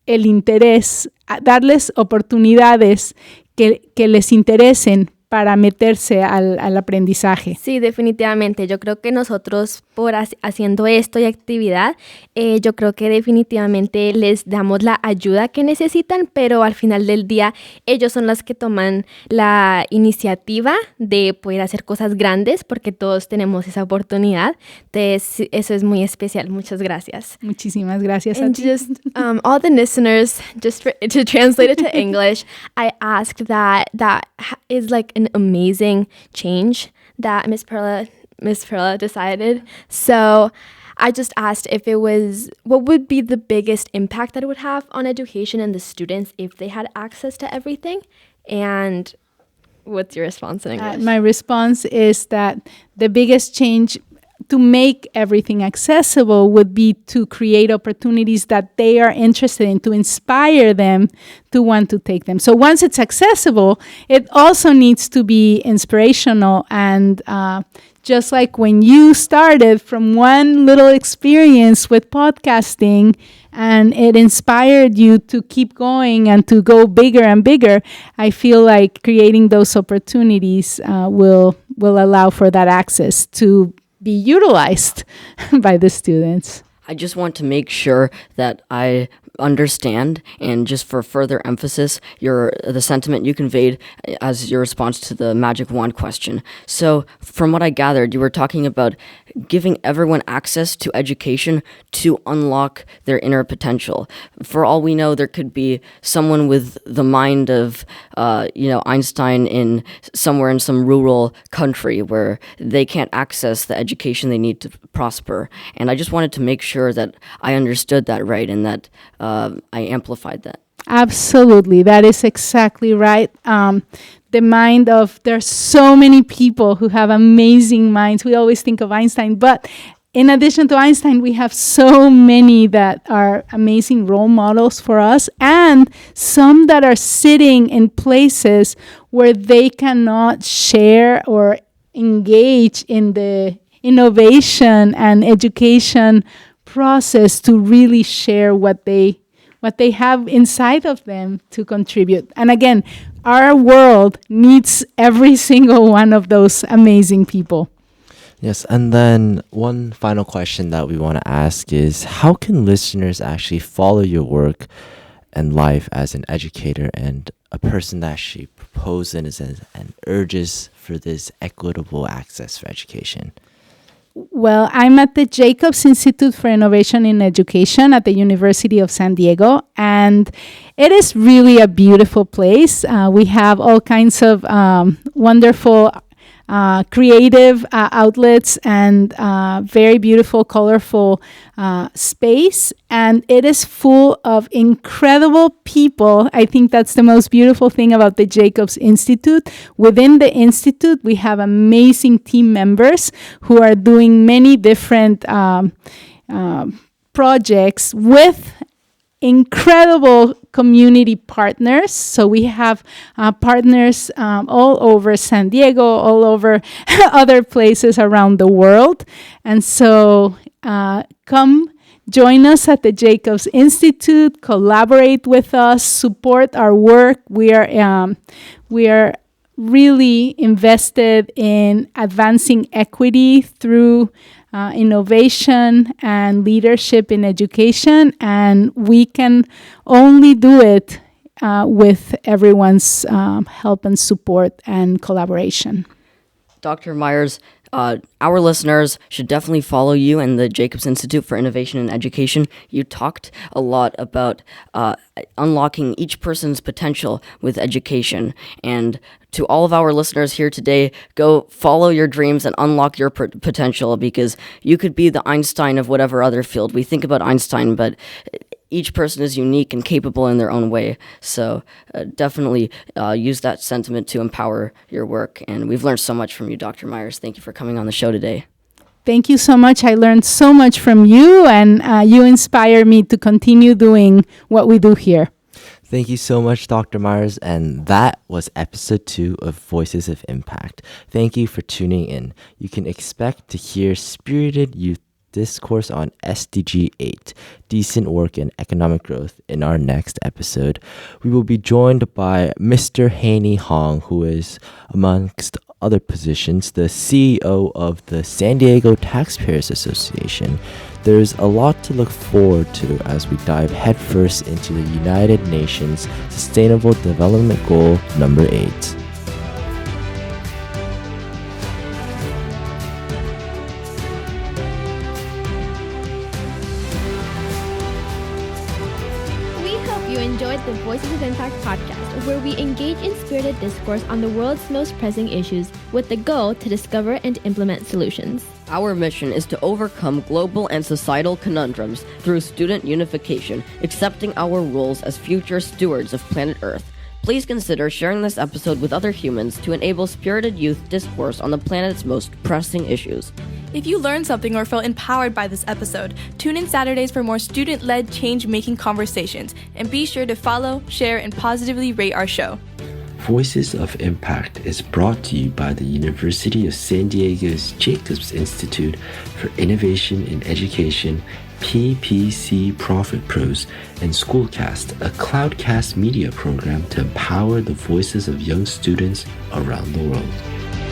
el interés, darles oportunidades que les interesen para meterse al aprendizaje. Sí, definitivamente. Yo creo que nosotros, por haciendo esto y actividad, yo creo que definitivamente les damos la ayuda que necesitan, pero al final del día ellos son los que toman la iniciativa de poder hacer cosas grandes, porque todos tenemos esa oportunidad. Entonces, eso es muy especial. Muchas gracias. Muchísimas gracias a And ti. just all the listeners, to translate it to English, I asked that is like an amazing change that Miss Perla decided. So I just asked if it was, what would be the biggest impact that it would have on education and the students if they had access to everything? And what's your response in English? My response is that the biggest change to make everything accessible would be to create opportunities that they are interested in, to inspire them to want to take them. So once it's accessible, it also needs to be inspirational. And just like when you started from one little experience with podcasting and it inspired you to keep going and to go bigger and bigger, I feel like creating those opportunities will allow for that access to be utilized by the students. I just want to make sure that I understand, and just for further emphasis, the sentiment you conveyed as your response to the magic wand question. So from what I gathered, you were talking about giving everyone access to education to unlock their inner potential. For all we know, there could be someone with the mind of Einstein somewhere in some rural country where they can't access the education they need to prosper. And I just wanted to make sure that I understood that right, and that I amplified that. Absolutely. That is exactly right. The mind of, there's so many people who have amazing minds. We always think of Einstein, but in addition to Einstein, we have so many that are amazing role models for us, and some that are sitting in places where they cannot share or engage in the innovation and education process to really share what they have inside of them to contribute. And again, our world needs every single one of those amazing people. Yes, and then one final question that we want to ask is, how can listeners actually follow your work and life as an educator and a person that actually proposes and urges for this equitable access for education? Well, I'm at the Jacobs Institute for Innovation in Education at the University of San Diego, and it is really a beautiful place. We have all kinds of wonderful creative outlets and very beautiful, colorful space. And it is full of incredible people. I think that's the most beautiful thing about the Jacobs Institute. Within the Institute, we have amazing team members who are doing many different projects with incredible community partners. So we have partners all over San Diego, all over other places around the world. And so come join us at the Jacobs Institute, collaborate with us, support our work. We are really invested in advancing equity through innovation and leadership in education, and we can only do it with everyone's help and support and collaboration. Dr. Myers, our listeners should definitely follow you and the Jacobs Institute for Innovation in Education. You talked a lot about unlocking each person's potential with education. And to all of our listeners here today, go follow your dreams and unlock your potential, because you could be the Einstein of whatever other field. We think about Einstein, but each person is unique and capable in their own way. So definitely use that sentiment to empower your work. And we've learned so much from you, Dr. Myers. Thank you for coming on the show today. Thank you so much. I learned so much from you, and you inspire me to continue doing what we do here. Thank you so much, Dr. Myers. And that was episode 2 of Voices of Impact. Thank you for tuning in. You can expect to hear spirited youth discourse on SDG 8, decent work and economic growth, in our next episode. We will be joined by Mr. Haney Hong, who is, amongst other positions, the CEO of the San Diego Taxpayers Association. There's a lot to look forward to as we dive headfirst into the United Nations Sustainable Development Goal number 8. You enjoyed the Voices of Impact podcast, where we engage in spirited discourse on the world's most pressing issues with the goal to discover and implement solutions. Our mission is to overcome global and societal conundrums through student unification, accepting our roles as future stewards of planet Earth. Please consider sharing this episode with other humans to enable spirited youth discourse on the planet's most pressing issues. If you learned something or felt empowered by this episode, tune in Saturdays for more student-led change-making conversations, and be sure to follow, share, and positively rate our show. Voices of Impact is brought to you by the University of San Diego's Jacobs Institute for Innovation in Education, PPC Profit Pros, and SchoolCAST, a Cloudcast Media program to empower the voices of young students around the world.